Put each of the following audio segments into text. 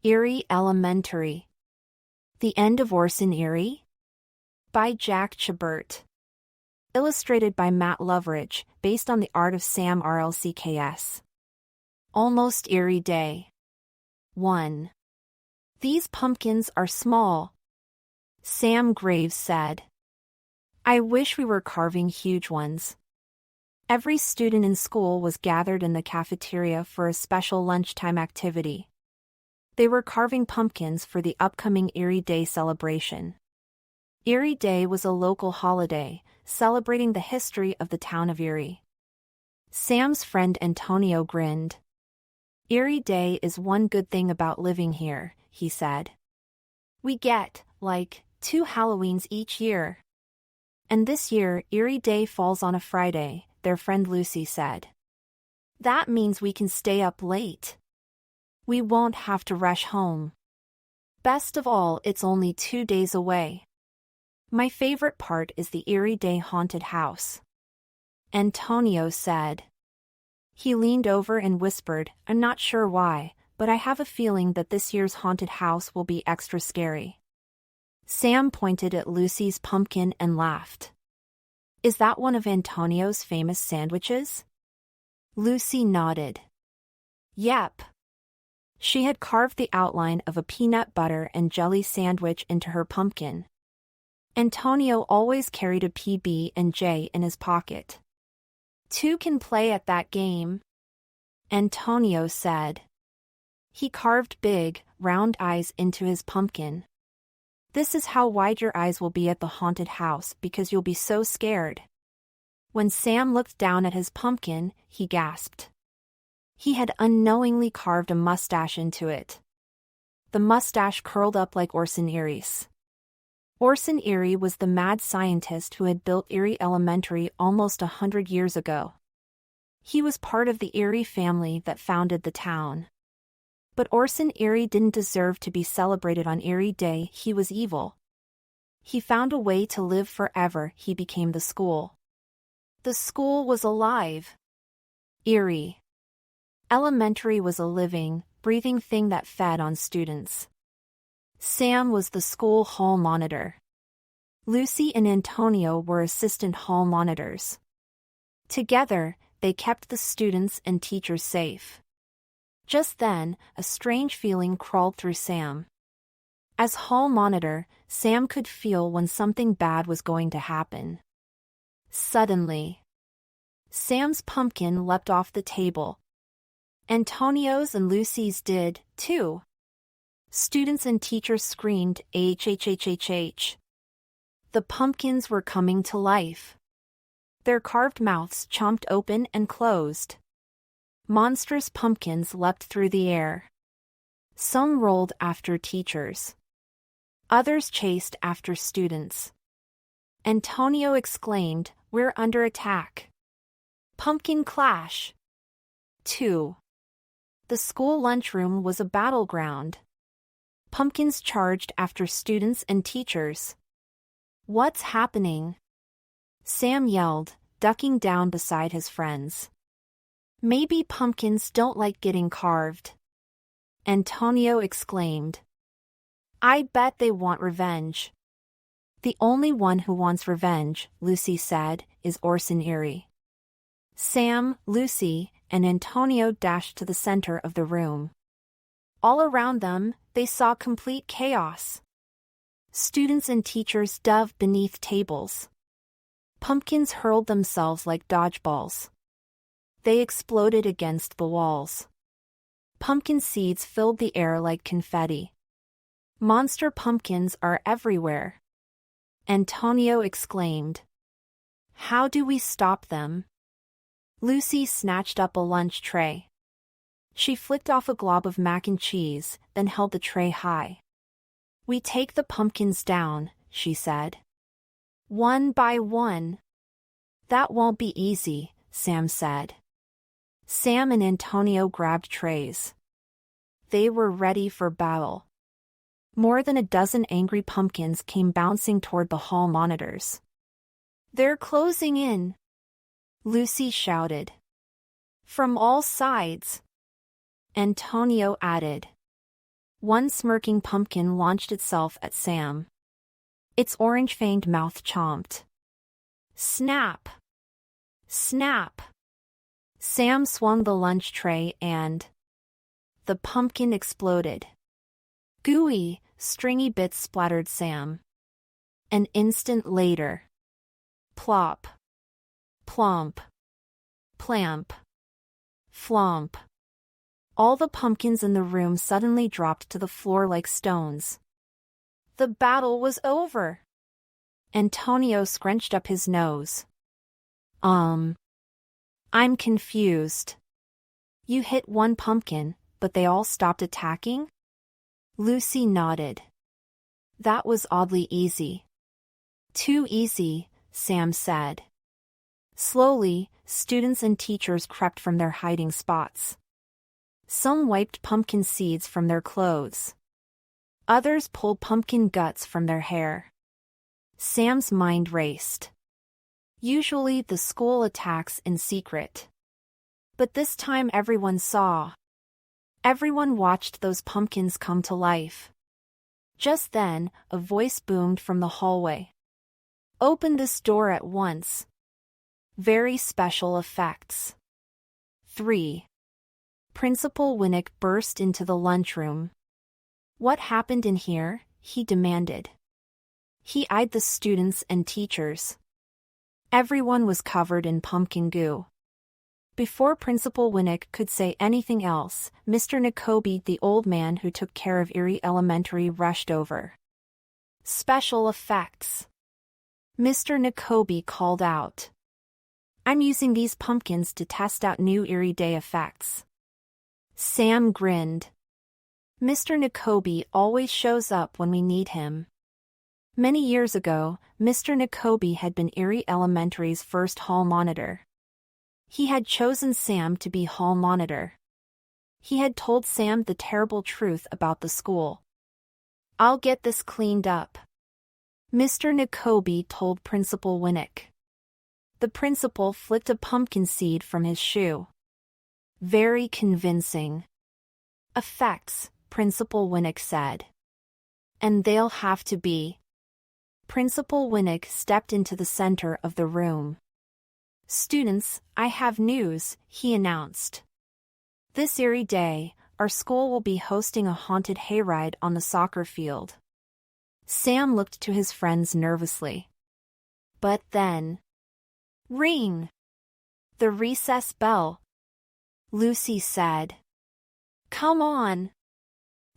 Erie Elementary. The End of ORSON EERIE? By Jack Chabert. Illustrated by Matt Loveridge, based on the art of Sam RLCKS. Almost Eerie Day. 1. These pumpkins are small, Sam Graves said. I wish we were carving huge ones. Every student in school was gathered in the cafeteria for a special lunchtime activity. They were carving pumpkins for the upcoming Erie Day celebration. Erie Day was a local holiday, celebrating the history of the town of Erie. Sam's friend Antonio grinned. Erie Day is one good thing about living here, he said. We get, 2 Halloweens each year. And this year, Erie Day falls on a Friday, their friend Lucy said. That means we can stay up late. We won't have to rush home. Best of all, it's only 2 days away. My favorite part is the Erie Day haunted house, Antonio said. He leaned over and whispered, I'm not sure why, but I have a feeling that this year's haunted house will be extra scary. Sam pointed at Lucy's pumpkin and laughed. Is that one of Antonio's famous sandwiches? Lucy nodded. Yep. She had carved the outline of a peanut butter and jelly sandwich into her pumpkin. Antonio always carried a PB&J in his pocket. 2 can play at that game, Antonio said. He carved big, round eyes into his pumpkin. This is how wide your eyes will be at the haunted house because you'll be so scared. When Sam looked down at his pumpkin, he gasped. He had unknowingly carved a mustache into it. The mustache curled up like ORSON EERIE's. ORSON EERIE was the mad scientist who had built Erie Elementary almost 100 years ago. He was part of the Erie family that founded the town. But ORSON EERIE didn't deserve to be celebrated on Erie Day. He was evil. He found a way to live forever. He became the school. The school was alive. Erie Elementary was a living, breathing thing that fed on students. Sam was the school hall monitor. Lucy and Antonio were assistant hall monitors. Together, they kept the students and teachers safe. Just then, a strange feeling crawled through Sam. As hall monitor, Sam could feel when something bad was going to happen. Suddenly, Sam's pumpkin leapt off the table. Antonio's and Lucy's did, too. Students and teachers screamed, "H-H-H-H-H." The pumpkins were coming to life. Their carved mouths chomped open and closed. Monstrous pumpkins leapt through the air. Some rolled after teachers. Others chased after students. Antonio exclaimed, "We're under attack." Pumpkin clash. 2. The school lunchroom was a battleground. Pumpkins charged after students and teachers. What's happening? Sam yelled, ducking down beside his friends. Maybe pumpkins don't like getting carved, Antonio exclaimed. I bet they want revenge. The only one who wants revenge, Lucy said, is ORSON EERIE. Sam, Lucy, and Antonio dashed to the center of the room. All around them, they saw complete chaos. Students and teachers dove beneath tables. Pumpkins hurled themselves like dodgeballs. They exploded against the walls. Pumpkin seeds filled the air like confetti. Monster pumpkins are everywhere, Antonio exclaimed. How do we stop them? Lucy snatched up a lunch tray. She flicked off a glob of mac and cheese, then held the tray high. We take the pumpkins down, she said. One by one. That won't be easy, Sam said. Sam and Antonio grabbed trays. They were ready for battle. More than a dozen angry pumpkins came bouncing toward the hall monitors. They're closing in, Lucy shouted. From all sides, Antonio added. One smirking pumpkin launched itself at Sam. Its orange-fanged mouth chomped. Snap! Snap! Sam swung the lunch tray and the pumpkin exploded. Gooey, stringy bits splattered Sam. An instant later. Plop. Plomp. Plamp. Flomp. All the pumpkins in the room suddenly dropped to the floor like stones. The battle was over. Antonio scrunched up his nose. I'm confused. You hit one pumpkin, but they all stopped attacking? Lucy nodded. That was oddly easy. Too easy, Sam said. Slowly, students and teachers crept from their hiding spots. Some wiped pumpkin seeds from their clothes. Others pulled pumpkin guts from their hair. Sam's mind raced. Usually the school attacks in secret. But this time everyone saw. Everyone watched those pumpkins come to life. Just then, a voice boomed from the hallway. Open this door at once. Very special effects. 3. Principal Winnick burst into the lunchroom. What happened in here? He demanded. He eyed the students and teachers. Everyone was covered in pumpkin goo. Before Principal Winnick could say anything else, Mr. Nakobe, the old man who took care of Erie Elementary, rushed over. Special effects. Mr. Nakobe called out. I'm using these pumpkins to test out new Erie Day effects. Sam grinned. Mr. Nakobe always shows up when we need him. Many years ago, Mr. Nakobe had been Erie Elementary's first hall monitor. He had chosen Sam to be hall monitor. He had told Sam the terrible truth about the school. I'll get this cleaned up. Mr. Nakobe told Principal Winnick. The principal flicked a pumpkin seed from his shoe. Very convincing. Effects, Principal Winnick said. And they'll have to be. Principal Winnick stepped into the center of the room. Students, I have news, he announced. This Erie Day, our school will be hosting a haunted hayride on the soccer field. Sam looked to his friends nervously. But then... Ring! The recess bell. Lucy said. Come on!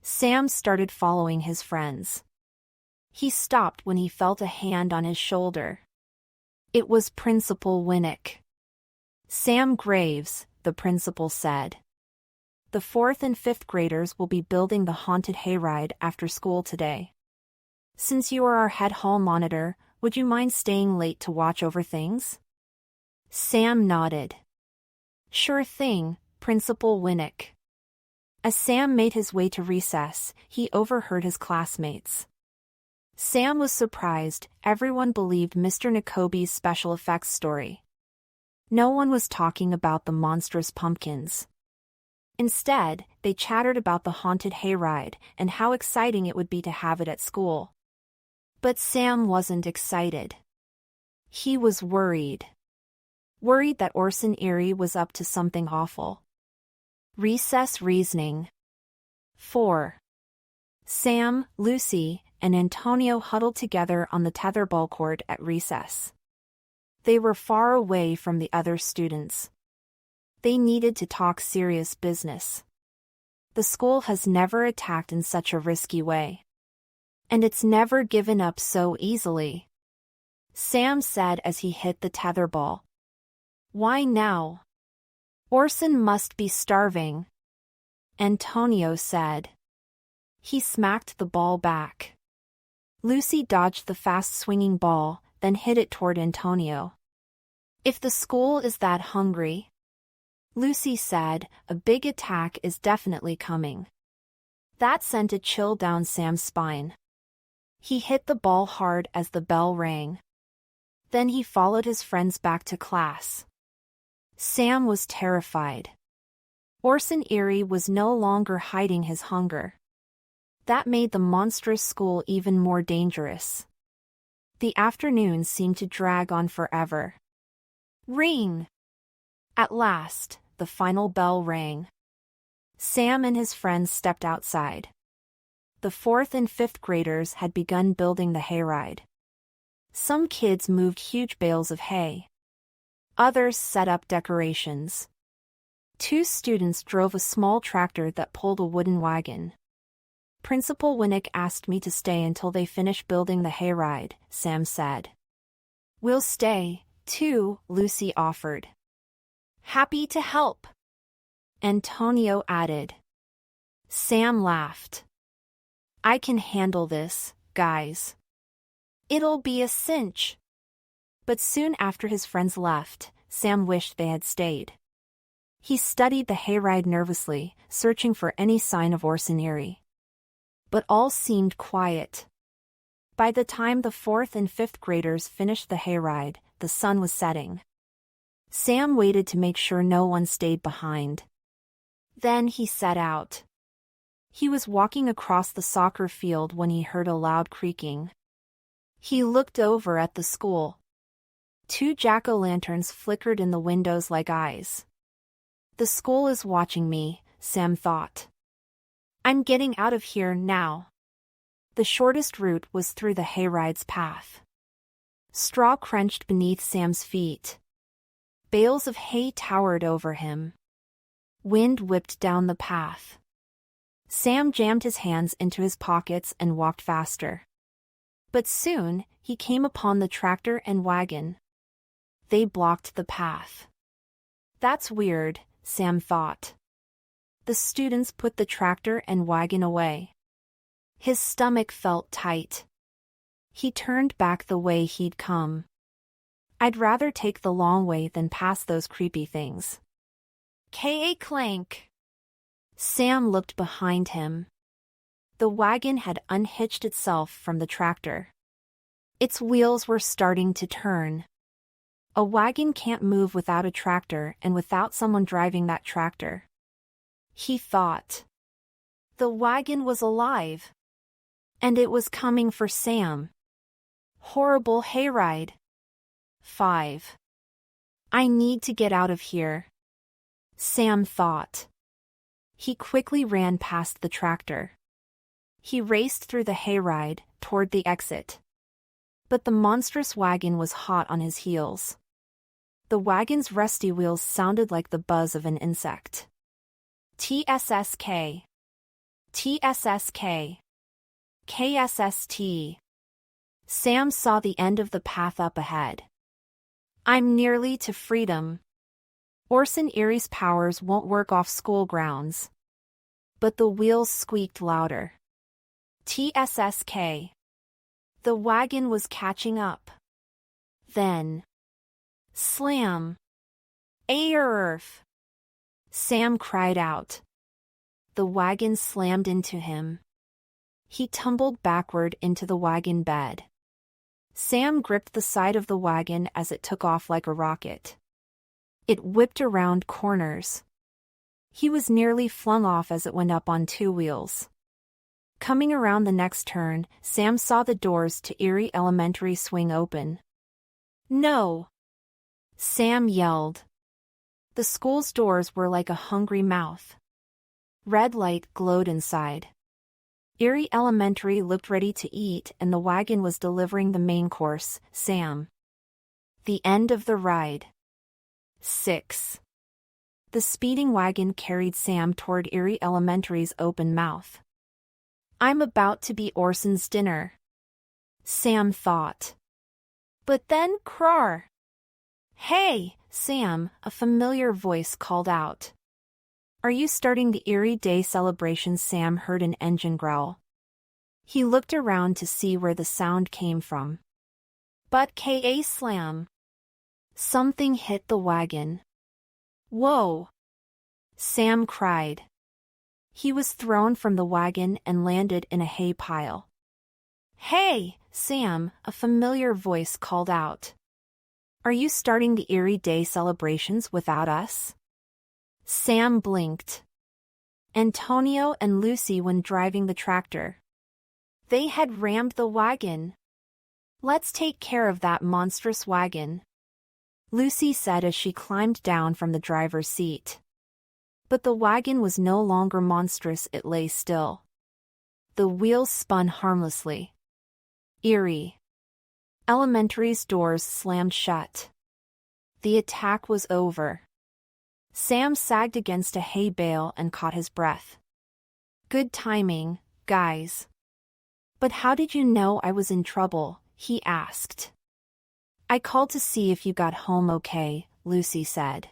Sam started following his friends. He stopped when he felt a hand on his shoulder. It was Principal Winnick. Sam Graves, the principal said. The 4th and 5th graders will be building the haunted hayride after school today. Since you are our head hall monitor, would you mind staying late to watch over things? Sam nodded. Sure thing, Principal Winnick. As Sam made his way to recess, he overheard his classmates. Sam was surprised. Everyone believed Mr. Nakobe's special effects story. No one was talking about the monstrous pumpkins. Instead, they chattered about the haunted hayride and how exciting it would be to have it at school. But Sam wasn't excited. He was worried. Worried that ORSON EERIE was up to something awful. Recess reasoning. 4. Sam, Lucy, and Antonio huddled together on the tetherball court at recess. They were far away from the other students. They needed to talk serious business. The school has never attacked in such a risky way. And it's never given up so easily. Sam said as he hit the tetherball. Why now? Orson must be starving. Antonio said. He smacked the ball back. Lucy dodged the fast-swinging ball, then hit it toward Antonio. If the school is that hungry, Lucy said, a big attack is definitely coming. That sent a chill down Sam's spine. He hit the ball hard as the bell rang. Then he followed his friends back to class. Sam was terrified. ORSON EERIE was no longer hiding his hunger. That made the monstrous school even more dangerous. The afternoons seemed to drag on forever. Ring! At last, the final bell rang. Sam and his friends stepped outside. The 4th and 5th graders had begun building the hayride. Some kids moved huge bales of hay. Others set up decorations. 2 students drove a small tractor that pulled a wooden wagon. Principal Winnick asked me to stay until they finish building the hayride, Sam said. We'll stay, too, Lucy offered. Happy to help, Antonio added. Sam laughed. I can handle this, guys. It'll be a cinch. But soon after his friends left, Sam wished they had stayed. He studied the hayride nervously, searching for any sign of ORSON EERIE. But all seemed quiet. By the time the 4th and 5th graders finished the hayride, the sun was setting. Sam waited to make sure no one stayed behind. Then he set out. He was walking across the soccer field when he heard a loud creaking. He looked over at the school. 2 jack-o'-lanterns flickered in the windows like eyes. The school is watching me, Sam thought. I'm getting out of here now. The shortest route was through the hayride's path. Straw crunched beneath Sam's feet. Bales of hay towered over him. Wind whipped down the path. Sam jammed his hands into his pockets and walked faster. But soon, he came upon the tractor and wagon. They blocked the path. That's weird, Sam thought. The students put the tractor and wagon away. His stomach felt tight. He turned back the way he'd come. I'd rather take the long way than pass those creepy things. K.A. clank. Sam looked behind him. The wagon had unhitched itself from the tractor. Its wheels were starting to turn. A wagon can't move without a tractor and without someone driving that tractor. He thought. The wagon was alive. And it was coming for Sam. Horrible hayride. 5. I need to get out of here, Sam thought. He quickly ran past the tractor. He raced through the hayride, toward the exit. But the monstrous wagon was hot on his heels. The wagon's rusty wheels sounded like the buzz of an insect. TSSK. TSSK. KSST. Sam saw the end of the path up ahead. I'm nearly to freedom. ORSON EERIE's powers won't work off school grounds. But the wheels squeaked louder. TSSK. The wagon was catching up. Then. Slam. Earth. Sam cried out. The wagon slammed into him. He tumbled backward into the wagon bed. Sam gripped the side of the wagon as it took off like a rocket. It whipped around corners. He was nearly flung off as it went up on 2 wheels. Coming around the next turn, Sam saw the doors to Erie Elementary swing open. No! Sam yelled. The school's doors were like a hungry mouth. Red light glowed inside. Erie Elementary looked ready to eat and the wagon was delivering the main course, Sam. The end of the ride. 6. The speeding wagon carried Sam toward Erie Elementary's open mouth. I'm about to be Orson's dinner, Sam thought. But then crar! Hey, Sam, a familiar voice called out. Are you starting the Erie Day celebration? Sam heard an engine growl. He looked around to see where the sound came from. But K.A. slam. Something hit the wagon. Whoa! Sam cried. He was thrown from the wagon and landed in a hay pile. Hey, Sam, a familiar voice called out. Are you starting the Erie Day celebrations without us? Sam blinked. Antonio and Lucy when driving the tractor. They had rammed the wagon. "Let's take care of that monstrous wagon," Lucy said as she climbed down from the driver's seat. But the wagon was no longer monstrous, it lay still. The wheels spun harmlessly. Eerie. Elementary's doors slammed shut. The attack was over. Sam sagged against a hay bale and caught his breath. "Good timing, guys." "But how did you know I was in trouble?" he asked. "I called to see if you got home okay," Lucy said.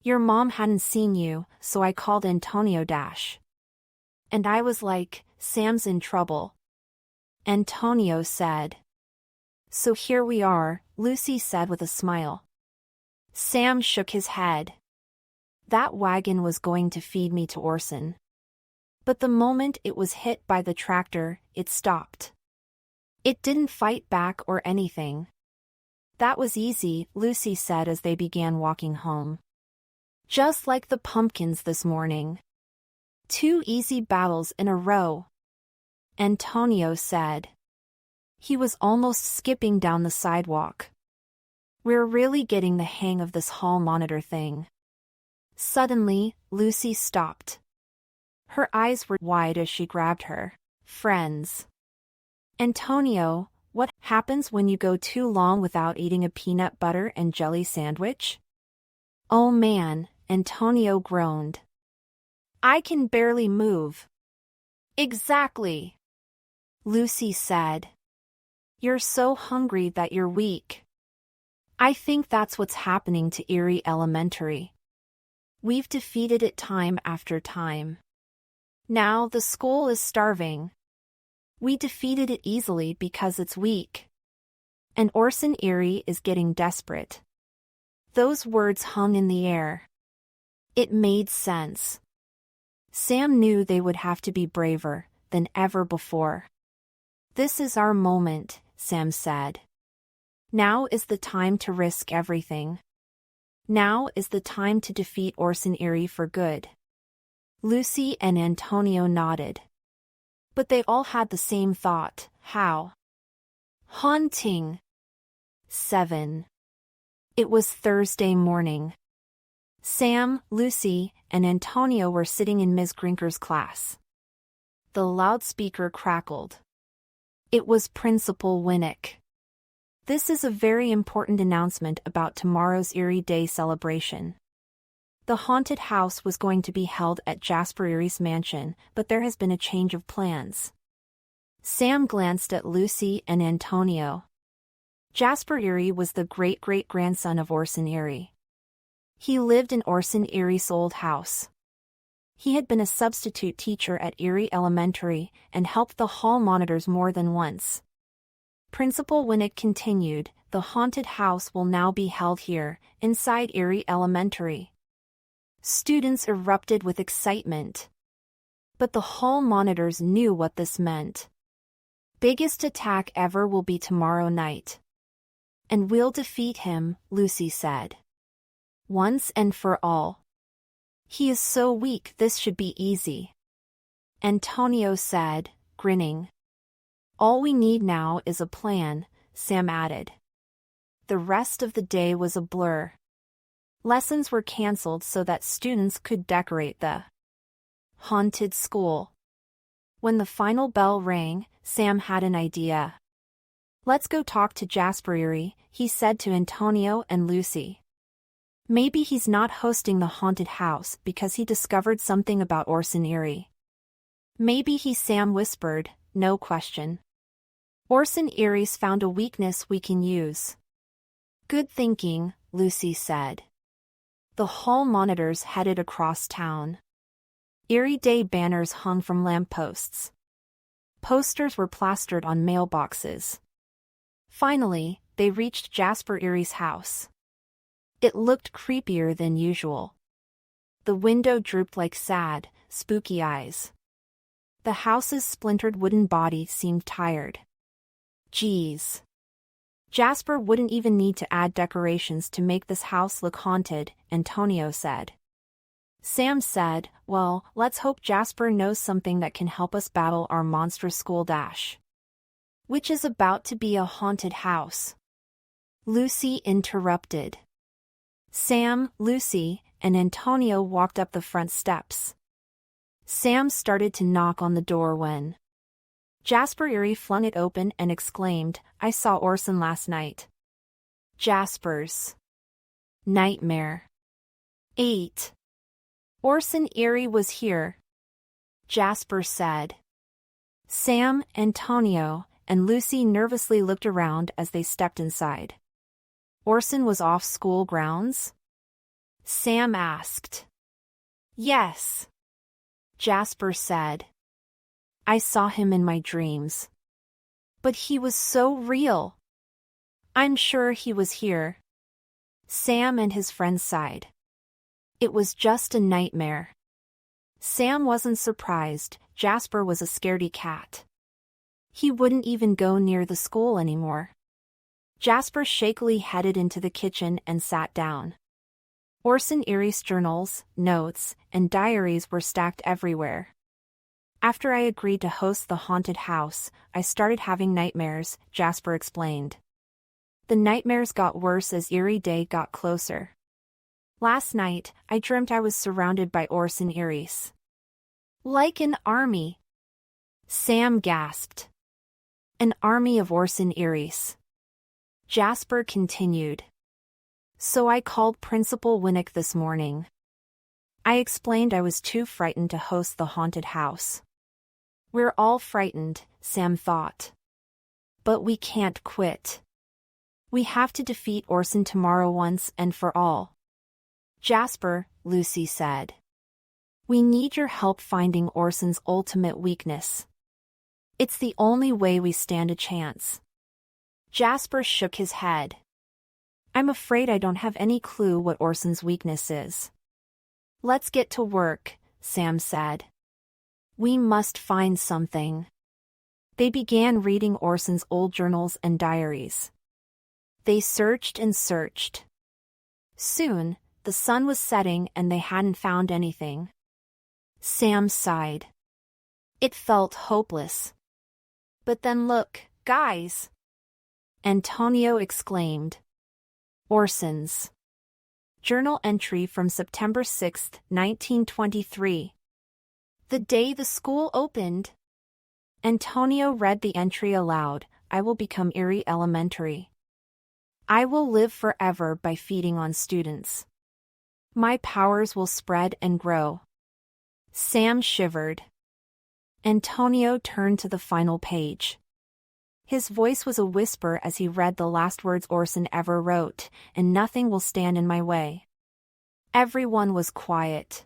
"Your mom hadn't seen you, so I called Antonio Dash. And I was like, Sam's in trouble," Antonio said. "So here we are," Lucy said with a smile. Sam shook his head. "That wagon was going to feed me to Orson. But the moment it was hit by the tractor, it stopped. It didn't fight back or anything." "That was easy," Lucy said as they began walking home. "Just like the pumpkins this morning. 2 easy battles in a row," Antonio said. He was almost skipping down the sidewalk. "We're really getting the hang of this hall monitor thing." Suddenly, Lucy stopped. Her eyes were wide as she grabbed her friends. "Antonio, what happens when you go too long without eating a peanut butter and jelly sandwich?" "Oh man," Antonio groaned. "I can barely move." "Exactly," Lucy said. "You're so hungry that you're weak." "I think that's what's happening to Eerie Elementary. We've defeated it time after time. Now the school is starving. We defeated it easily because it's weak. And Orson Eerie is getting desperate." Those words hung in the air. It made sense. Sam knew they would have to be braver than ever before. "This is our moment," Sam said. "Now is the time to risk everything. Now is the time to defeat Orson Eerie for good." Lucy and Antonio nodded. But they all had the same thought: how? Haunting. 7. It was Thursday morning. Sam, Lucy, and Antonio were sitting in Ms. Grinker's class. The loudspeaker crackled. It was Principal Winnick. "This is a very important announcement about tomorrow's Eerie Day celebration. The haunted house was going to be held at Jasper Eerie's mansion, but there has been a change of plans." Sam glanced at Lucy and Antonio. Jasper Eerie was the great-great-grandson of Orson Eerie. He lived in Orson Eerie's old house. He had been a substitute teacher at Eerie Elementary and helped the hall monitors more than once. Principal Winnick continued, "The haunted house will now be held here, inside Eerie Elementary." Students erupted with excitement. But the hall monitors knew what this meant. "Biggest attack ever will be tomorrow night. And we'll defeat him," Lucy said. "Once and for all. He is so weak, this should be easy," Antonio said, grinning. "All we need now is a plan," Sam added. The rest of the day was a blur. Lessons were canceled so that students could decorate the haunted school. When the final bell rang, Sam had an idea. "Let's go talk to Jasper Eerie," he said to Antonio and Lucy. "Maybe he's not hosting the haunted house because he discovered something about Orson Eerie." "Maybe he's," Sam whispered, "no question. Orson Eerie's found a weakness we can use." "Good thinking," Lucy said. The hall monitors headed across town. Eerie Day banners hung from lampposts. Posters were plastered on mailboxes. Finally, they reached Jasper Eerie's house. It looked creepier than usual. The window drooped like sad, spooky eyes. The house's splintered wooden body seemed tired. Geez. Jasper wouldn't even need to add decorations to make this house look haunted, Antonio said. Sam said, "Well, let's hope Jasper knows something that can help us battle our monstrous school dash. Which is about to be a haunted house." Lucy interrupted. Sam, Lucy, and Antonio walked up the front steps. Sam started to knock on the door when Jasper Eerie flung it open and exclaimed, "I saw Orson last night." Jasper's nightmare. 8. Orson Eerie was here, Jasper said. Sam, Antonio, and Lucy nervously looked around as they stepped inside. Orson was off school grounds? Sam asked. Yes, Jasper said. I saw him in my dreams. But he was so real. I'm sure he was here. Sam and his friends sighed. It was just a nightmare. Sam wasn't surprised. Jasper was a scaredy cat. He wouldn't even go near the school anymore. Jasper shakily headed into the kitchen and sat down. Orson Eerie's journals, notes, and diaries were stacked everywhere. After I agreed to host the haunted house, I started having nightmares, Jasper explained. The nightmares got worse as Eerie Day got closer. Last night, I dreamt I was surrounded by Orson Eries. Like an army. Sam gasped. An army of Orson Eries. Jasper continued. So I called Principal Winnick this morning. I explained I was too frightened to host the haunted house. We're all frightened, Sam thought. But we can't quit. We have to defeat Orson tomorrow once and for all. Jasper, Lucy said. We need your help finding Orson's ultimate weakness. It's the only way we stand a chance. Jasper shook his head. I'm afraid I don't have any clue what Orson's weakness is. Let's get to work, Sam said. We must find something. They began reading Orson's old journals and diaries. They searched and searched. Soon, the sun was setting and they hadn't found anything. Sam sighed. It felt hopeless. But then look, guys! Antonio exclaimed. Orson's journal entry from September 6, 1923. The day the school opened. Antonio read the entry aloud. I will become Eerie Elementary. I will live forever by feeding on students. My powers will spread and grow. Sam shivered. Antonio turned to the final page. His voice was a whisper as he read the last words Orson ever wrote, and nothing will stand in my way. Everyone was quiet.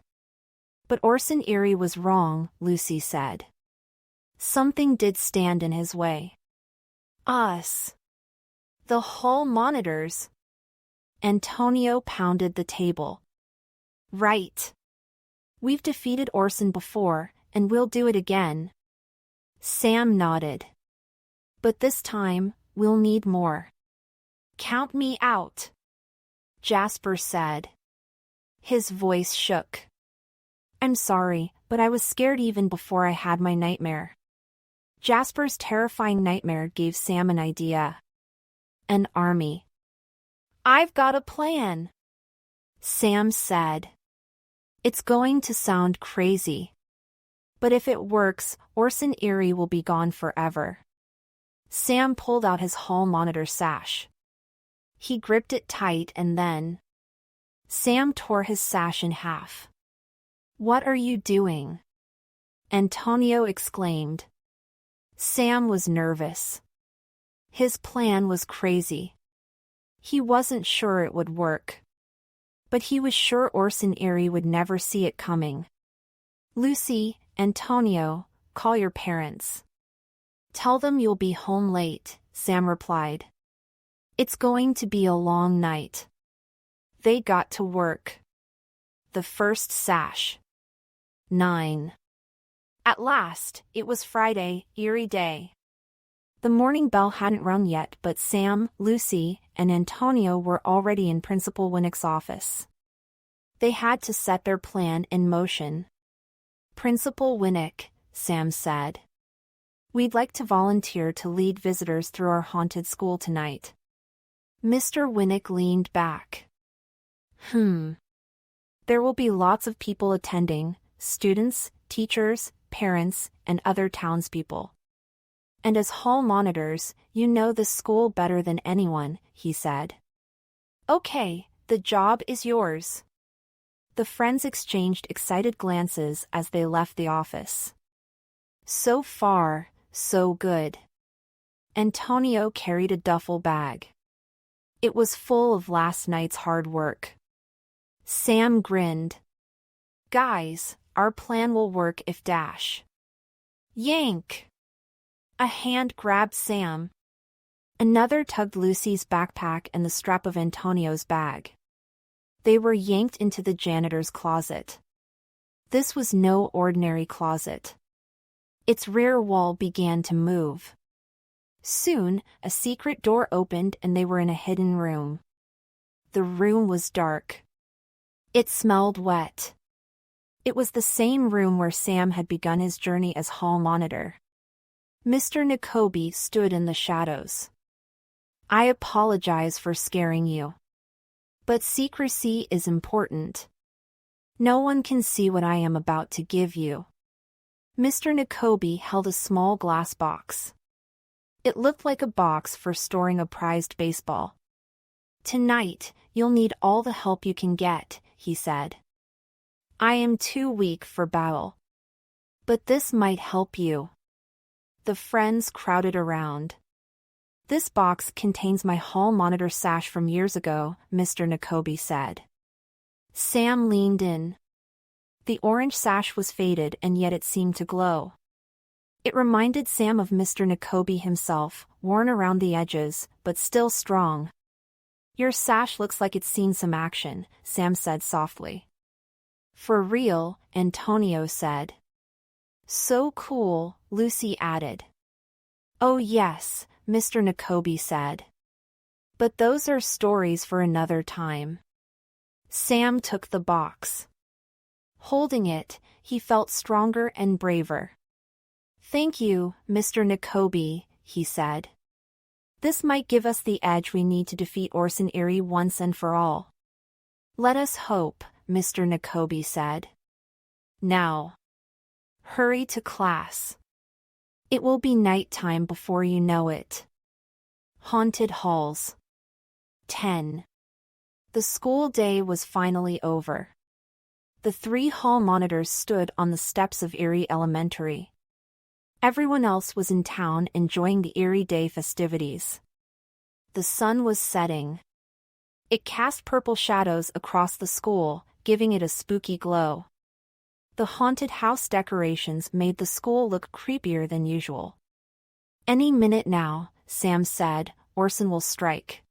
But Orson Eerie was wrong, Lucy said. Something did stand in his way. Us. The hall monitors. Antonio pounded the table. Right. We've defeated Orson before, and we'll do it again. Sam nodded. But this time, we'll need more. Count me out. Jasper said. His voice shook. I'm sorry, but I was scared even before I had my nightmare. Jasper's terrifying nightmare gave Sam an idea. An army. I've got a plan. Sam said. It's going to sound crazy. But if it works, Orson Eerie will be gone forever. Sam pulled out his hall monitor sash. He gripped it tight and then Sam tore his sash in half. What are you doing? Antonio exclaimed. Sam was nervous. His plan was crazy. He wasn't sure it would work. But he was sure Orson Eerie would never see it coming. Lucy, Antonio, call your parents. Tell them you'll be home late, Sam replied. It's going to be a long night. They got to work. The first sash. 9. At last, it was Friday, Eerie Day. The morning bell hadn't rung yet, but Sam, Lucy, and Antonio were already in Principal Winnick's office. They had to set their plan in motion. Principal Winnick, Sam said. We'd like to volunteer to lead visitors through our haunted school tonight. Mr. Winnick leaned back. There will be lots of people attending, students, teachers, parents, and other townspeople. And as hall monitors, you know the school better than anyone, he said. Okay, the job is yours. The friends exchanged excited glances as they left the office. So far, so good. Antonio carried a duffel bag. It was full of last night's hard work. Sam grinned. Guys, our plan will work if dash. Yank! A hand grabbed Sam. Another tugged Lucy's backpack and the strap of Antonio's bag. They were yanked into the janitor's closet. This was no ordinary closet. Its rear wall began to move. Soon, a secret door opened and they were in a hidden room. The room was dark. It smelled wet. It was the same room where Sam had begun his journey as hall monitor. Mr. Nakobe stood in the shadows. I apologize for scaring you. But secrecy is important. No one can see what I am about to give you. Mr. Nakobe held a small glass box. It looked like a box for storing a prized baseball. Tonight, you'll need all the help you can get, he said. I am too weak for battle. But this might help you. The friends crowded around. This box contains my hall monitor sash from years ago, Mr. Nakobe said. Sam leaned in. The orange sash was faded and yet it seemed to glow. It reminded Sam of Mr. Nakobe himself, worn around the edges, but still strong. Your sash looks like it's seen some action, Sam said softly. For real, Antonio said. So cool, Lucy added. Oh yes, Mr. Nakobe said. But those are stories for another time. Sam took the box. Holding it, he felt stronger and braver. Thank you, Mr. Nakobe, he said. This might give us the edge we need to defeat ORSON EERIE once and for all. Let us hope, Mr. Nakobe said. Now. Hurry to class. It will be nighttime before you know it. Haunted halls. 10. The school day was finally over. The 3 hall monitors stood on the steps of Erie Elementary. Everyone else was in town enjoying the Erie Day festivities. The sun was setting. It cast purple shadows across the school, giving it a spooky glow. The haunted house decorations made the school look creepier than usual. Any minute now, Sam said, Orson will strike.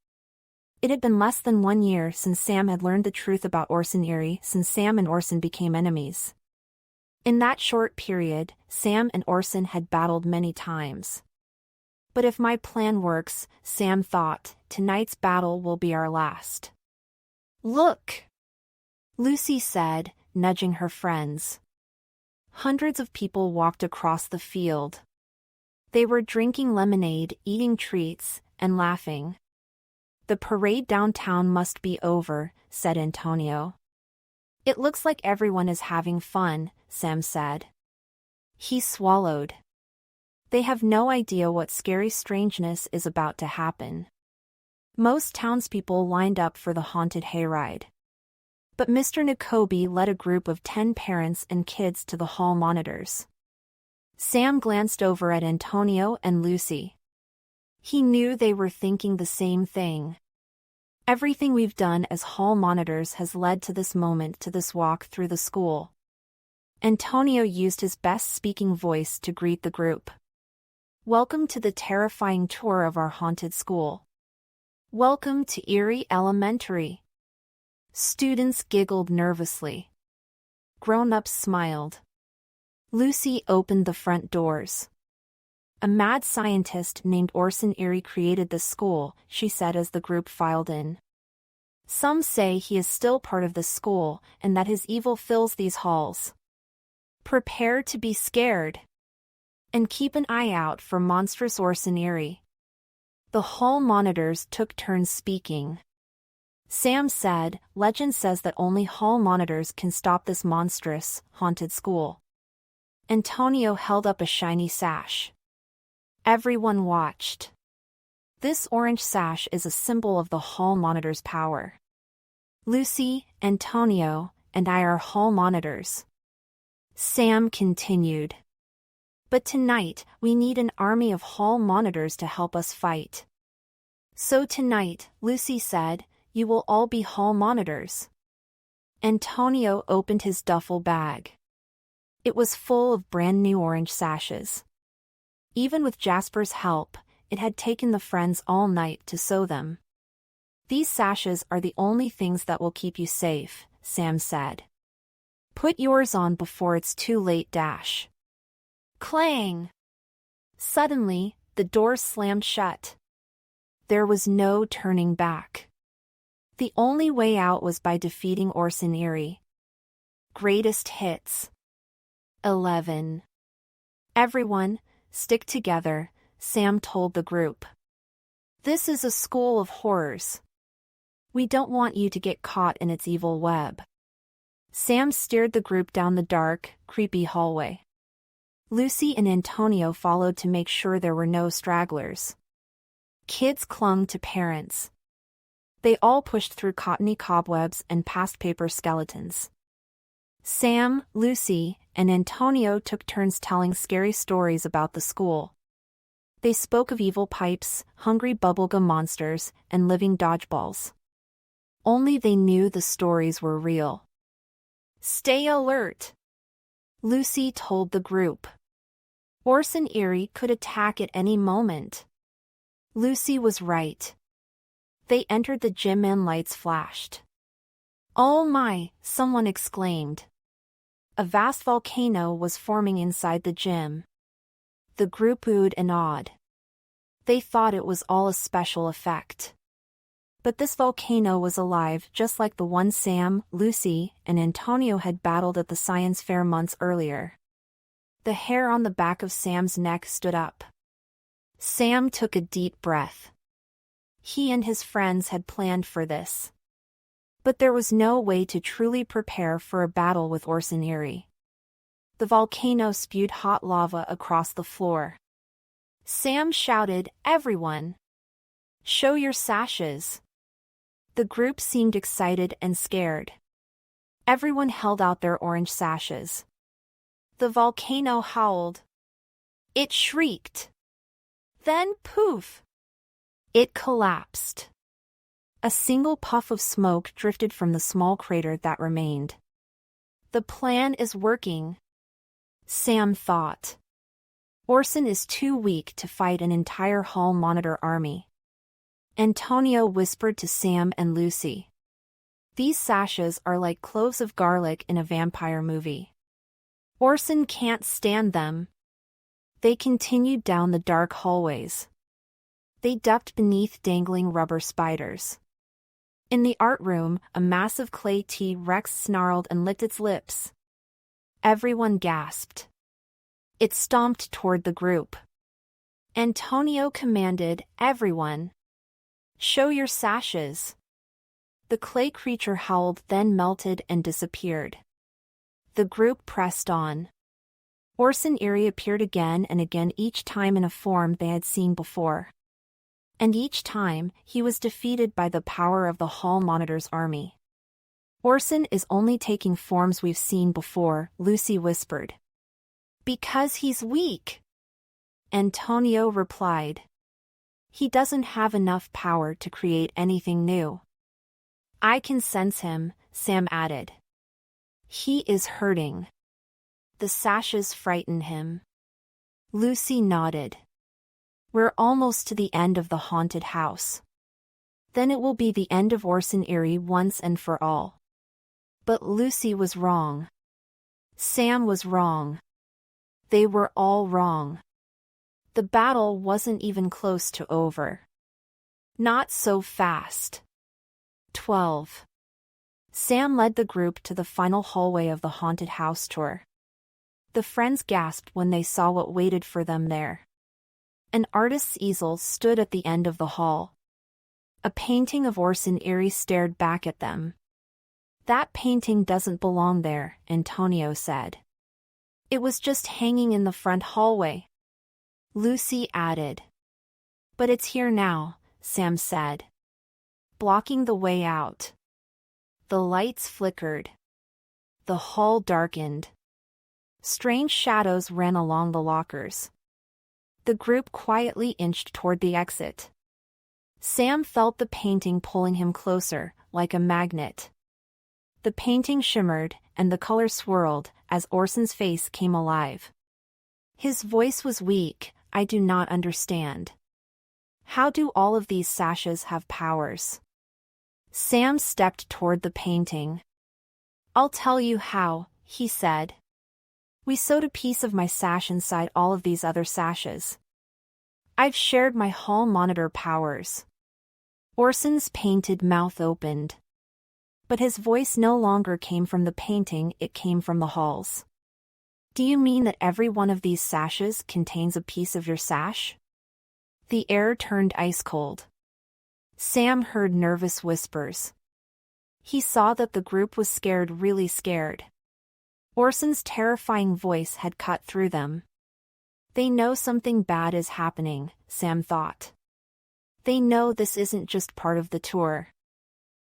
It had been less than 1 year since Sam had learned the truth about ORSON EERIE since Sam and Orson became enemies. In that short period, Sam and Orson had battled many times. But if my plan works, Sam thought, tonight's battle will be our last. Look! Lucy said, nudging her friends. Hundreds of people walked across the field. They were drinking lemonade, eating treats, and laughing. The parade downtown must be over, said Antonio. It looks like everyone is having fun, Sam said. He swallowed. They have no idea what scary strangeness is about to happen. Most townspeople lined up for the haunted hayride. But Mr. Nakobe led a group of 10 parents and kids to the hall monitors. Sam glanced over at Antonio and Lucy. He knew they were thinking the same thing. Everything we've done as hall monitors has led to this moment, to this walk through the school. Antonio used his best speaking voice to greet the group. Welcome to the terrifying tour of our haunted school. Welcome to Erie Elementary. Students giggled nervously. Grown-ups smiled. Lucy opened the front doors. A mad scientist named ORSON EERIE created this school, she said as the group filed in. Some say he is still part of the school and that his evil fills these halls. Prepare to be scared. And keep an eye out for monstrous ORSON EERIE. The hall monitors took turns speaking. Sam said, "Legend says that only hall monitors can stop this monstrous, haunted school." Antonio held up a shiny sash. Everyone watched. This orange sash is a symbol of the hall monitor's power. Lucy, Antonio, and I are hall monitors. Sam continued. But tonight, we need an army of hall monitors to help us fight. So tonight, Lucy said, you will all be hall monitors. Antonio opened his duffel bag. It was full of brand new orange sashes. Even with Jasper's help, it had taken the friends all night to sew them. These sashes are the only things that will keep you safe, Sam said. Put yours on before it's too late. Clang! Suddenly, the doors slammed shut. There was no turning back. The only way out was by defeating ORSON EERIE. Greatest hits. 11. Everyone, stick together, Sam told the group. This is a school of horrors. We don't want you to get caught in its evil web. Sam steered the group down the dark, creepy hallway. Lucy and Antonio followed to make sure there were no stragglers. Kids clung to parents. They all pushed through cottony cobwebs and past paper skeletons. Sam, Lucy, and Antonio took turns telling scary stories about the school. They spoke of evil pipes, hungry bubblegum monsters, and living dodgeballs. Only they knew the stories were real. Stay alert, Lucy told the group. ORSON EERIE could attack at any moment. Lucy was right. They entered the gym and lights flashed. Oh my, someone exclaimed. A vast volcano was forming inside the gym. The group oohed and awed. They thought it was all a special effect. But this volcano was alive just like the one Sam, Lucy, and Antonio had battled at the science fair months earlier. The hair on the back of Sam's neck stood up. Sam took a deep breath. He and his friends had planned for this. But there was no way to truly prepare for a battle with ORSON EERIE. The volcano spewed hot lava across the floor. Sam shouted, "Everyone! Show your sashes!" The group seemed excited and scared. Everyone held out their orange sashes. The volcano howled. It shrieked. Then poof! It collapsed. A single puff of smoke drifted from the small crater that remained. The plan is working, Sam thought. ORSON is too weak to fight an entire hall monitor army. Antonio whispered to Sam and Lucy. These sashes are like cloves of garlic in a vampire movie. ORSON can't stand them. They continued down the dark hallways. They ducked beneath dangling rubber spiders. In the art room, a massive clay T-Rex snarled and licked its lips. Everyone gasped. It stomped toward the group. Antonio commanded, "Everyone! Show your sashes!" The clay creature howled, then melted and disappeared. The group pressed on. ORSON EERIE appeared again and again, each time in a form they had seen before. And each time, he was defeated by the power of the hall monitor's army. ORSON is only taking forms we've seen before, Lucy whispered. Because he's weak, Antonio replied. He doesn't have enough power to create anything new. I can sense him, Sam added. He is hurting. The sashes frighten him. Lucy nodded. We're almost to the end of the haunted house. Then it will be the end of ORSON EERIE once and for all. But Lucy was wrong. Sam was wrong. They were all wrong. The battle wasn't even close to over. Not so fast. 12. Sam led the group to the final hallway of the haunted house tour. The friends gasped when they saw what waited for them there. An artist's easel stood at the end of the hall. A painting of Orson Eerie stared back at them. "That painting doesn't belong there," Antonio said. "It was just hanging in the front hallway," Lucy added. "But it's here now," Sam said, blocking the way out. The lights flickered. The hall darkened. Strange shadows ran along the lockers. The group quietly inched toward the exit. Sam felt the painting pulling him closer, like a magnet. The painting shimmered, and the color swirled, as Orson's face came alive. His voice was weak. "I do not understand. How do all of these sashes have powers?" Sam stepped toward the painting. "I'll tell you how," he said. "We sewed a piece of my sash inside all of these other sashes. I've shared my hall monitor powers." Orson's painted mouth opened. But his voice no longer came from the painting, it came from the halls. "Do you mean that every one of these sashes contains a piece of your sash?" The air turned ice cold. Sam heard nervous whispers. He saw that the group was scared, really scared. Orson's terrifying voice had cut through them. "They know something bad is happening," Sam thought. "They know this isn't just part of the tour.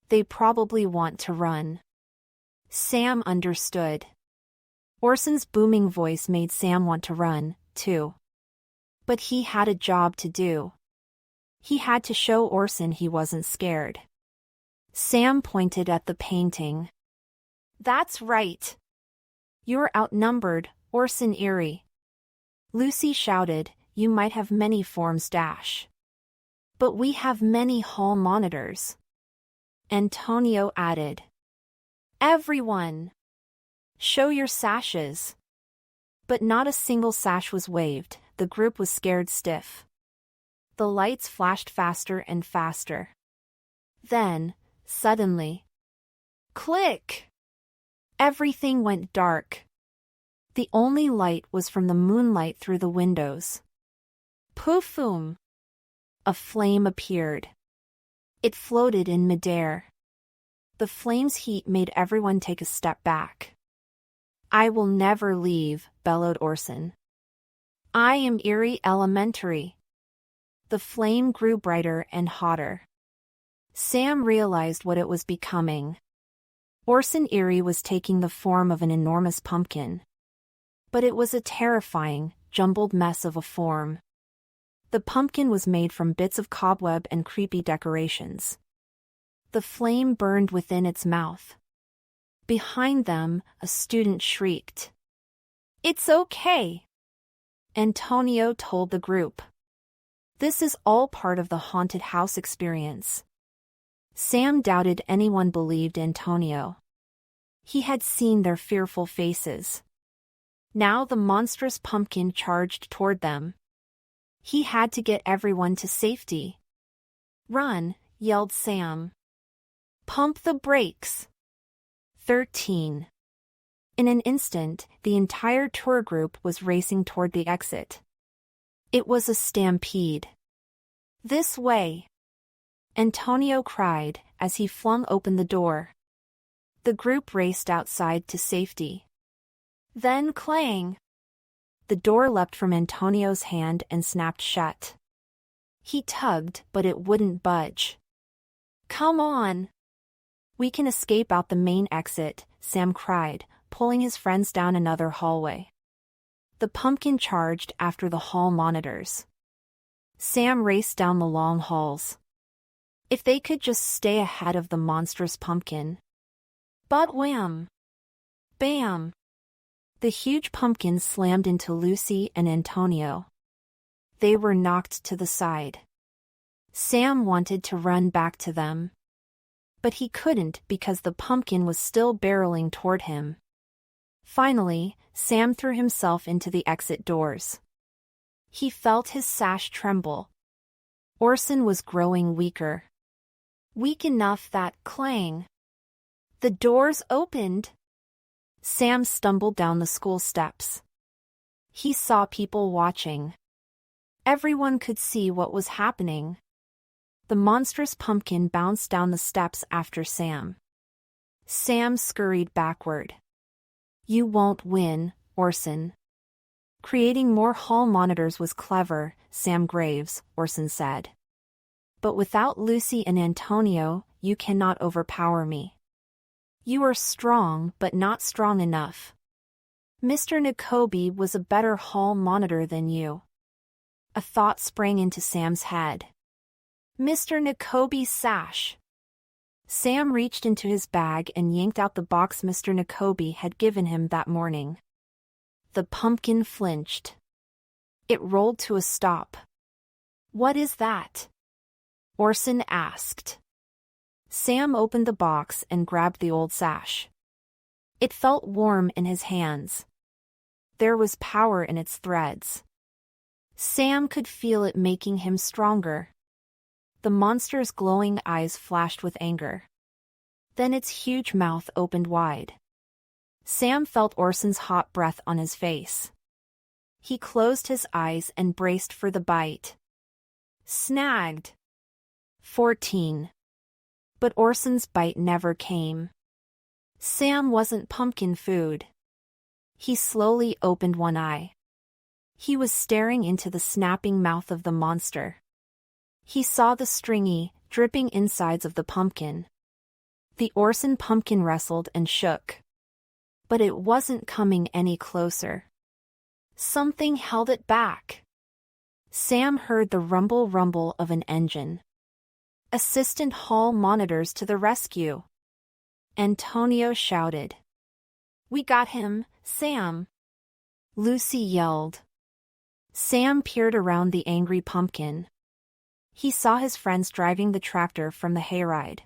They probably want to run." Sam understood. Orson's booming voice made Sam want to run, too. But he had a job to do. He had to show Orson he wasn't scared. Sam pointed at the painting. "That's right. You're outnumbered, Orson Eerie." Lucy shouted, "You might have many forms, but we have many hall monitors." Antonio added, "Everyone, show your sashes." But not a single sash was waved. The group was scared stiff. The lights flashed faster and faster. Then, suddenly, click! Everything went dark. The only light was from the moonlight through the windows. Poof-oom! A flame appeared. It floated in midair. The flame's heat made everyone take a step back. "I will never leave," bellowed Orson. "I am Eerie Elementary." The flame grew brighter and hotter. Sam realized what it was becoming. Orson Eerie was taking the form of an enormous pumpkin. But it was a terrifying, jumbled mess of a form. The pumpkin was made from bits of cobweb and creepy decorations. The flame burned within its mouth. Behind them, a student shrieked. "It's okay," Antonio told the group. "This is all part of the haunted house experience." Sam doubted anyone believed Antonio. He had seen their fearful faces. Now the monstrous pumpkin charged toward them. He had to get everyone to safety. "Run," yelled Sam. "Pump the brakes." 13. In an instant, the entire tour group was racing toward the exit. It was a stampede. "This way!" Antonio cried as he flung open the door. The group raced outside to safety. Then clang! The door leapt from Antonio's hand and snapped shut. He tugged, but it wouldn't budge. "Come on! We can escape out the main exit," Sam cried, pulling his friends down another hallway. The pumpkin charged after the hall monitors. Sam raced down the long halls. If they could just stay ahead of the monstrous pumpkin. But wham! Bam! The huge pumpkin slammed into Lucy and Antonio. They were knocked to the side. Sam wanted to run back to them. But he couldn't because the pumpkin was still barreling toward him. Finally, Sam threw himself into the exit doors. He felt his sash tremble. Orson was growing weaker. Weak enough that clang. The doors opened. Sam stumbled down the school steps. He saw people watching. Everyone could see what was happening. The monstrous pumpkin bounced down the steps after Sam. Sam scurried backward. You won't win, Orson. Creating more hall monitors was clever, Sam Graves, Orson said. But without Lucy and Antonio, you cannot overpower me. You are strong but not strong enough. Mr. Nakobe was a better hall monitor than you. A thought sprang into Sam's head. Mr. Nakobe's sash. Sam reached into his bag and yanked out the box Mr. Nakobe had given him that morning. The pumpkin flinched. It rolled to a stop. What is that? Orson asked. Sam opened the box and grabbed the old sash. It felt warm in his hands. There was power in its threads. Sam could feel it making him stronger. The monster's glowing eyes flashed with anger. Then its huge mouth opened wide. Sam felt Orson's hot breath on his face. He closed his eyes and braced for the bite. Snagged. 14. But Orson's bite never came. Sam wasn't pumpkin food. He slowly opened one eye. He was staring into the snapping mouth of the monster. He saw the stringy, dripping insides of the pumpkin. The Orson pumpkin wrestled and shook. But it wasn't coming any closer. Something held it back. Sam heard the rumble of an engine. Assistant hall monitors to the rescue. Antonio shouted. We got him, Sam. Lucy yelled. Sam peered around the angry pumpkin. He saw his friends driving the tractor from the hayride.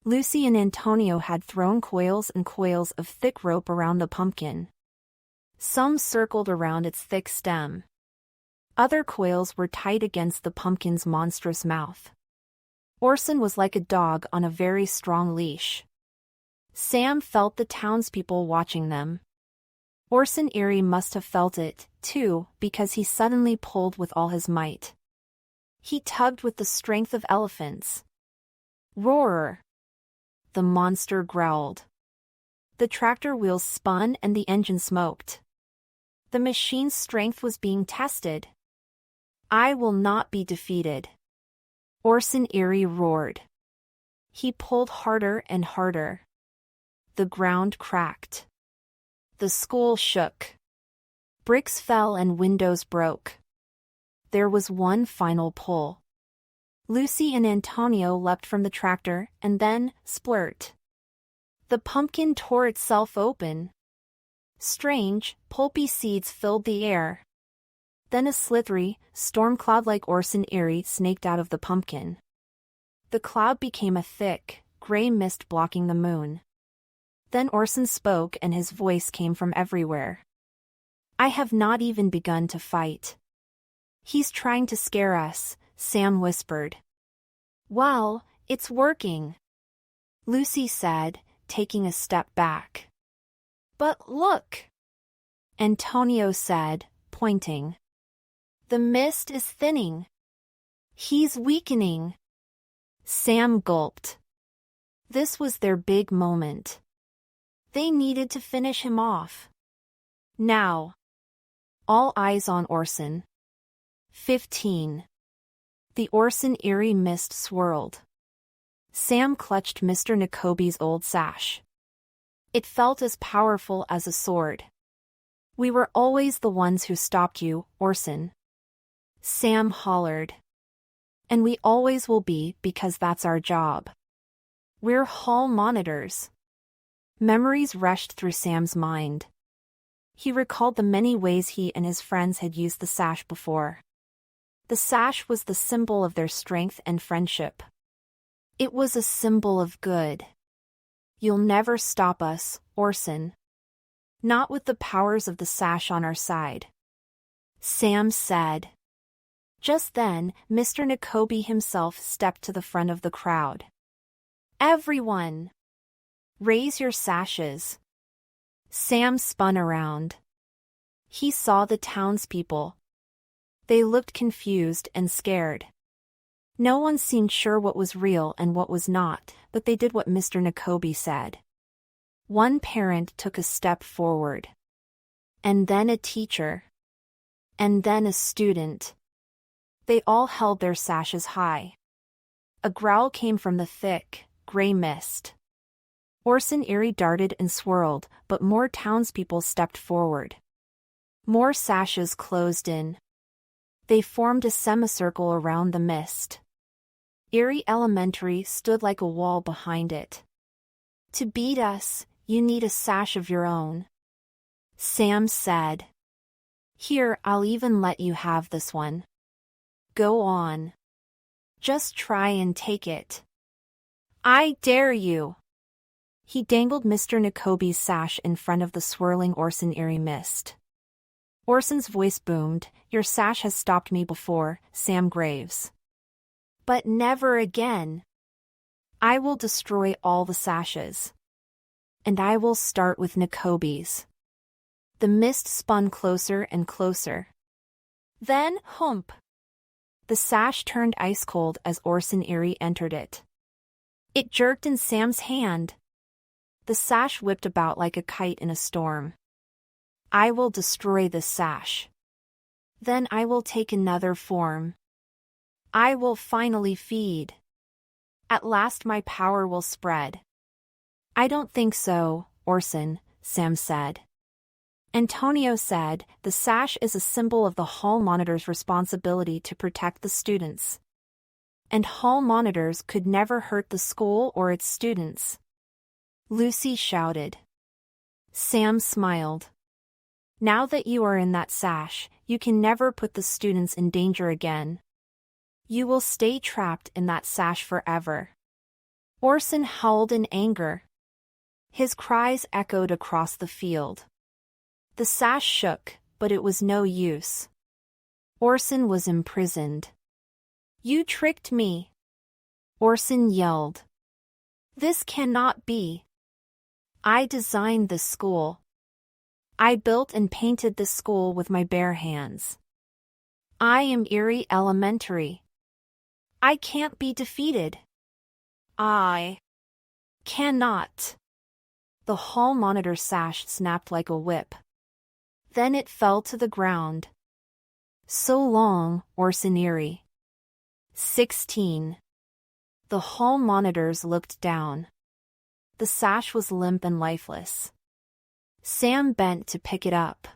Lucy and Antonio had thrown coils and coils of thick rope around the pumpkin. Some circled around its thick stem. Other coils were tight against the pumpkin's monstrous mouth. Orson was like a dog on a very strong leash. Sam felt the townspeople watching them. Orson Eerie must have felt it, too, because he suddenly pulled with all his might. He tugged with the strength of elephants. Roar! The monster growled. The tractor wheels spun and the engine smoked. The machine's strength was being tested. I will not be defeated. Orson Eerie roared. He pulled harder and harder. The ground cracked. The school shook. Bricks fell and windows broke. There was one final pull. Lucy and Antonio leapt from the tractor and then, splurt. The pumpkin tore itself open. Strange, pulpy seeds filled the air. Then a slithery, storm cloud like Orson Eerie snaked out of the pumpkin. The cloud became a thick, gray mist blocking the moon. Then Orson spoke and his voice came from everywhere. I have not even begun to fight. He's trying to scare us, Sam whispered. Well, it's working, Lucy said, taking a step back. But look, Antonio said, pointing. The mist is thinning. He's weakening. Sam gulped. This was their big moment. They needed to finish him off. Now. All eyes on Orson. 15. The Orson Eerie mist swirled. Sam clutched Mr. Nakobe's old sash. It felt as powerful as a sword. We were always the ones who stopped you, Orson. Sam hollered. And we always will be because that's our job. We're hall monitors. Memories rushed through Sam's mind. He recalled the many ways he and his friends had used the sash before. The sash was the symbol of their strength and friendship. It was a symbol of good. You'll never stop us, Orson. Not with the powers of the sash on our side. Sam said. Just then, Mr. Nakobe himself stepped to the front of the crowd. Everyone! Raise your sashes. Sam spun around. He saw the townspeople. They looked confused and scared. No one seemed sure what was real and what was not, but they did what Mr. Nakobe said. One parent took a step forward. And then a teacher. And then a student. They all held their sashes high. A growl came from the thick, gray mist. ORSON EERIE darted and swirled, but more townspeople stepped forward. More sashes closed in. They formed a semicircle around the mist. Erie Elementary stood like a wall behind it. To beat us, you need a sash of your own. Sam said. Here, I'll even let you have this one. Go on. Just try and take it. I dare you. He dangled Mr. Nakobe's sash in front of the swirling ORSON EERIE mist. ORSON's voice boomed, Your sash has stopped me before, Sam Graves. But never again. I will destroy all the sashes. And I will start with Nakobe's. The mist spun closer and closer. Then, hump! The sash turned ice cold as ORSON EERIE entered it. It jerked in Sam's hand. The sash whipped about like a kite in a storm. I will destroy this sash. Then I will take another form. I will finally feed. At last my power will spread. I don't think so, ORSON, Sam said. Antonio said, the sash is a symbol of the hall monitor's responsibility to protect the students. And hall monitors could never hurt the school or its students. Lucy shouted. Sam smiled. Now that you are in that sash, you can never put the students in danger again. You will stay trapped in that sash forever. ORSON howled in anger. His cries echoed across the field. The sash shook, but it was no use. ORSON was imprisoned. You tricked me. ORSON yelled. This cannot be. I designed this school. I built and painted this school with my bare hands. I am Erie Elementary. I can't be defeated. I cannot. The hall monitor sash snapped like a whip. Then it fell to the ground. So long, ORSON EERIE. 16. The hall monitors looked down. The sash was limp and lifeless. Sam bent to pick it up.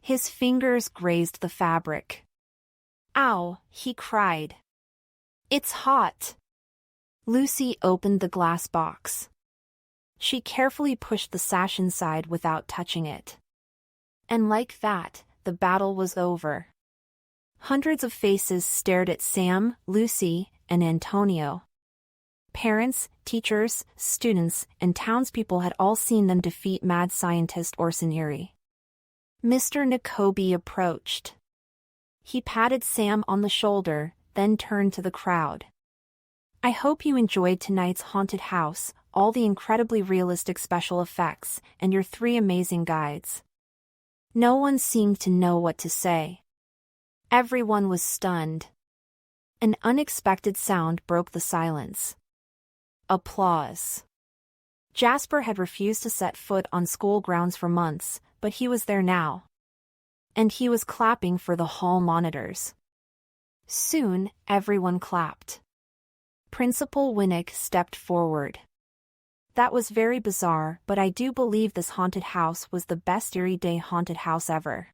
His fingers grazed the fabric. Ow, he cried. It's hot. Lucy opened the glass box. She carefully pushed the sash inside without touching it. And like that, the battle was over. Hundreds of faces stared at Sam, Lucy, and Antonio. Parents, teachers, students, and townspeople had all seen them defeat mad scientist ORSON EERIE. Mr. Nakobe approached. He patted Sam on the shoulder, then turned to the crowd. I hope you enjoyed tonight's haunted house, all the incredibly realistic special effects, and your 3 amazing guides. No one seemed to know what to say. Everyone was stunned. An unexpected sound broke the silence. Applause. Jasper had refused to set foot on school grounds for months, but he was there now. And he was clapping for the hall monitors. Soon, everyone clapped. Principal Winnick stepped forward. That was very bizarre, but I do believe this haunted house was the best Erie Day haunted house ever.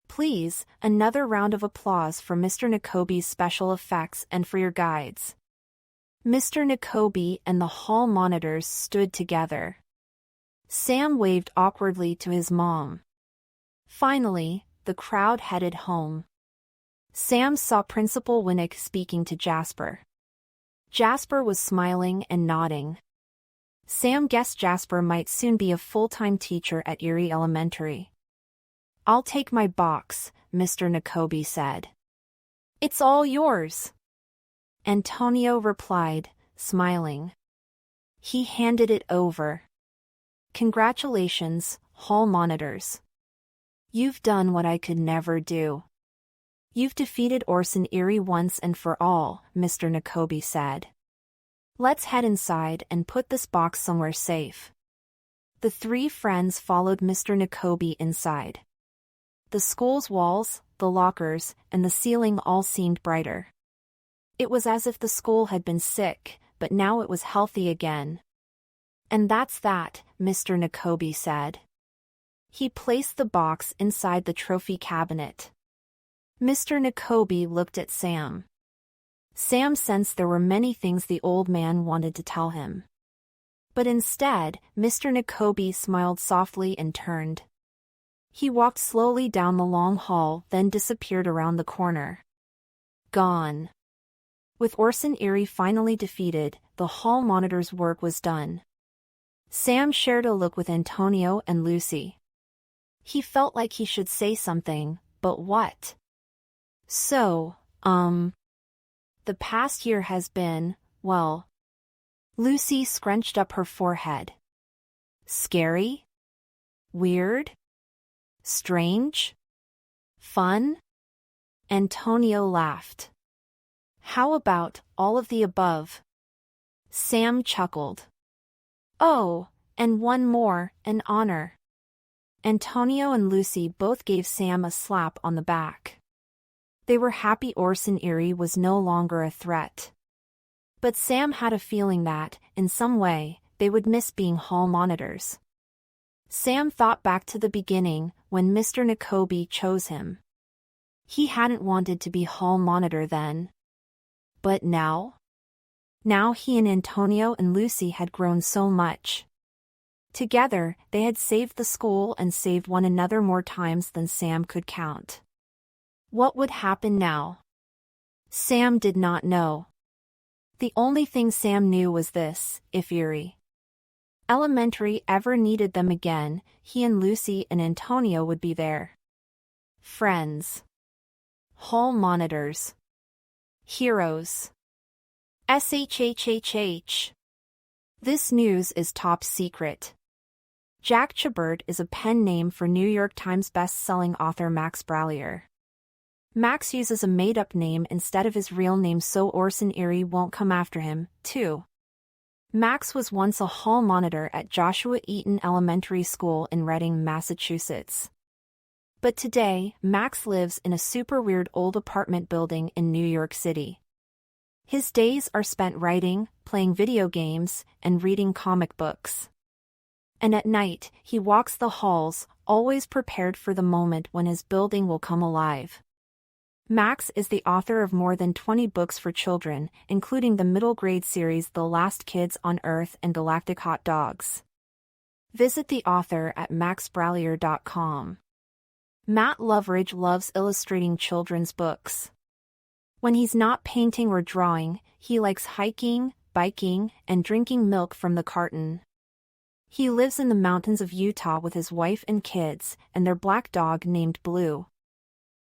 Please, another round of applause for Mr. Nakobe's special effects and for your guides. Mr. Nakobe and the hall monitors stood together. Sam waved awkwardly to his mom. Finally, the crowd headed home. Sam saw Principal Winnick speaking to Jasper. Jasper was smiling and nodding. Sam guessed Jasper might soon be a full-time teacher at Erie Elementary. I'll take my box, Mr. Nakobe said. It's all yours. Antonio replied, smiling. He handed it over. Congratulations, hall monitors. You've done what I could never do. You've defeated Orson Eerie once and for all, Mr. Nakobe said. Let's head inside and put this box somewhere safe. The three friends followed Mr. Nakobe inside. The school's walls, the lockers, and the ceiling all seemed brighter. It was as if the school had been sick, but now it was healthy again. And that's that, Mr. Nakobe said. He placed the box inside the trophy cabinet. Mr. Nakobe looked at Sam. Sam sensed there were many things the old man wanted to tell him. But instead, Mr. Nakobe smiled softly and turned. He walked slowly down the long hall, then disappeared around the corner. Gone. With Orson Eerie finally defeated, the hall monitor's work was done. Sam shared a look with Antonio and Lucy. He felt like he should say something, but what? So, the past year has been, well. Lucy scrunched up her forehead. Scary? Weird? Strange? Fun? Antonio laughed. How about all of the above? Sam chuckled. Oh, and one more, an honor. Antonio and Lucy both gave Sam a slap on the back. They were happy Orson Eerie was no longer a threat. But Sam had a feeling that, in some way, they would miss being hall monitors. Sam thought back to the beginning, when Mr. Nakobe chose him. He hadn't wanted to be hall monitor then. But now? Now he and Antonio and Lucy had grown so much. Together, they had saved the school and saved one another more times than Sam could count. What would happen now? Sam did not know. The only thing Sam knew was this: if Eerie Elementary ever needed them again, he and Lucy and Antonio would be there. Friends. Hall monitors. Heroes. SHHHH. This news is top secret. Jack Chabert is a pen name for New York Times best-selling author Max Brallier. Max uses a made-up name instead of his real name so Orson Eerie won't come after him, too. Max was once a hall monitor at Joshua Eaton Elementary School in Reading, Massachusetts. But today, Max lives in a super weird old apartment building in New York City. His days are spent writing, playing video games, and reading comic books. And at night, he walks the halls, always prepared for the moment when his building will come alive. Max is the author of more than 20 books for children, including the middle-grade series The Last Kids on Earth and Galactic Hot Dogs. Visit the author at maxbrallier.com. Matt Loveridge loves illustrating children's books. When he's not painting or drawing, he likes hiking, biking, and drinking milk from the carton. He lives in the mountains of Utah with his wife and kids, and their black dog named Blue.